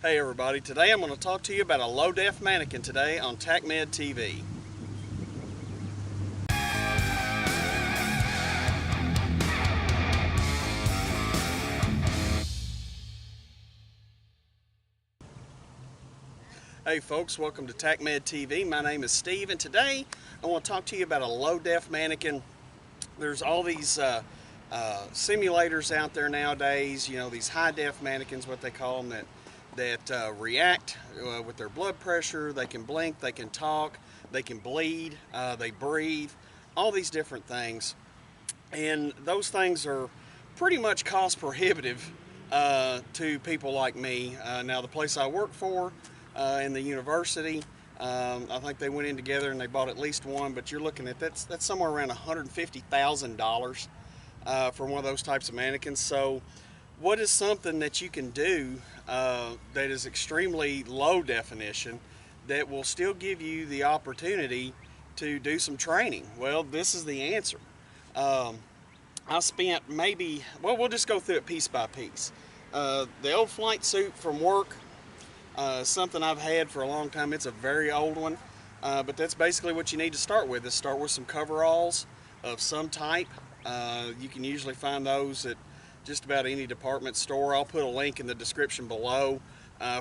Hey everybody, today I'm going to talk to you about a low-def mannequin today on TacMed TV. Hey folks, welcome to TacMed TV. My name is Steve and today I want to talk to you about a low-def mannequin. There's all these simulators out there nowadays, you know, these high-def mannequins, what they call them, that react with their blood pressure. They can blink, they can talk, they can bleed, they breathe, all these different things. And those things are pretty much cost prohibitive to people like me. Now the place I work for in the university, I think they went in together and they bought at least one, but you're looking at that's somewhere around $150,000 for one of those types of mannequins. So what is something that you can do that is extremely low definition that will still give you the opportunity to do some training? Well, this is the answer. I spent we'll just go through it piece by piece. The old flight suit from work, something I've had for a long time. It's a very old one, but that's basically what you need to start with. Is start with some coveralls of some type. You can usually find those at just about any department store. I'll put a link in the description below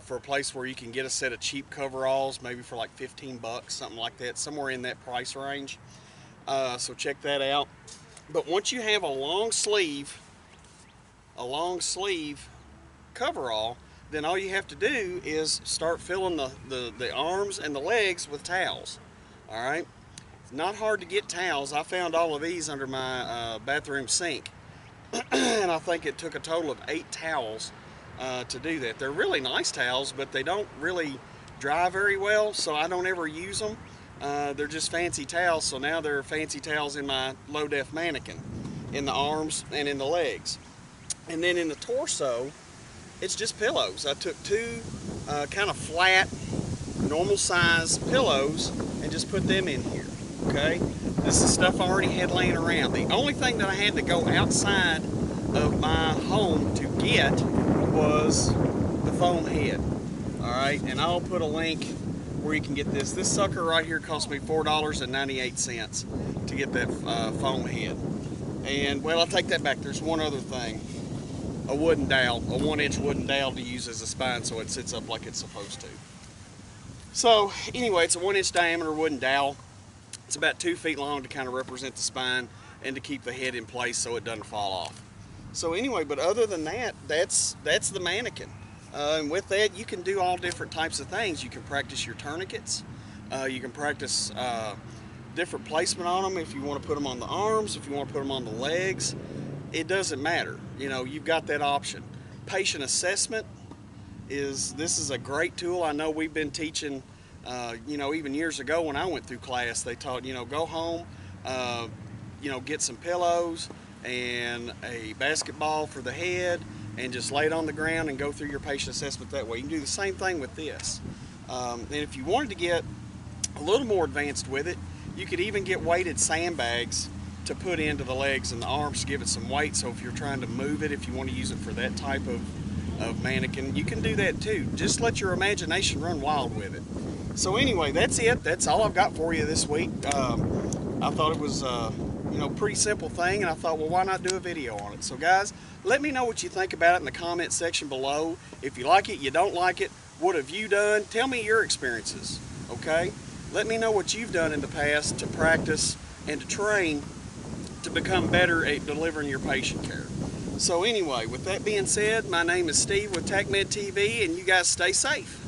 for a place where you can get a set of cheap coveralls, maybe for like 15 bucks, something like that, somewhere in that price range. So check that out. But once you have a long sleeve coverall, then all you have to do is start filling the arms and the legs with towels. All right, it's not hard to get towels. I found all of these under my bathroom sink. And I think it took a total of 8 towels to do that. They're really nice towels, but they don't really dry very well, so I don't ever use them. They're just fancy towels, so now they're fancy towels in my low-def mannequin, in the arms and in the legs. And then in the torso, it's just pillows. I took 2 kind of flat, normal size pillows and just put them in here, okay? This is stuff I already had laying around. The only thing that I had to go outside of my home to get was the foam head. All right, and I'll put a link where you can get this. This sucker right here cost me $4.98 to get that foam head. And well, I'll take that back. There's one other thing. A wooden dowel, a 1-inch wooden dowel to use as a spine so it sits up like it's supposed to. So anyway, it's a 1-inch diameter wooden dowel. It's about 2 feet long to kind of represent the spine and to keep the head in place so it doesn't fall off. So anyway, but other than that, that's the mannequin. And with that, you can do all different types of things. You can practice your tourniquets. You can practice different placement on them if you want to put them on the arms, if you want to put them on the legs. It doesn't matter. You know, you've got that option. Patient assessment this is a great tool. I know we've been teaching. You know, even years ago when I went through class, they taught, you know, go home, you know, get some pillows and a basketball for the head and just lay it on the ground and go through your patient assessment that way. You can do the same thing with this. And if you wanted to get a little more advanced with it, you could even get weighted sandbags to put into the legs and the arms to give it some weight. So if you're trying to move it, if you want to use it for that type of mannequin, you can do that too. Just let your imagination run wild with it. So anyway, that's it. That's all I've got for you this week. I thought it was, you know, pretty simple thing, and I thought, well, why not do a video on it? So guys, let me know what you think about it in the comment section below. If you like it, you don't like it, what have you done? Tell me your experiences, okay? Let me know what you've done in the past to practice and to train to become better at delivering your patient care. So anyway, with that being said, my name is Steve with TacMed TV, and you guys stay safe.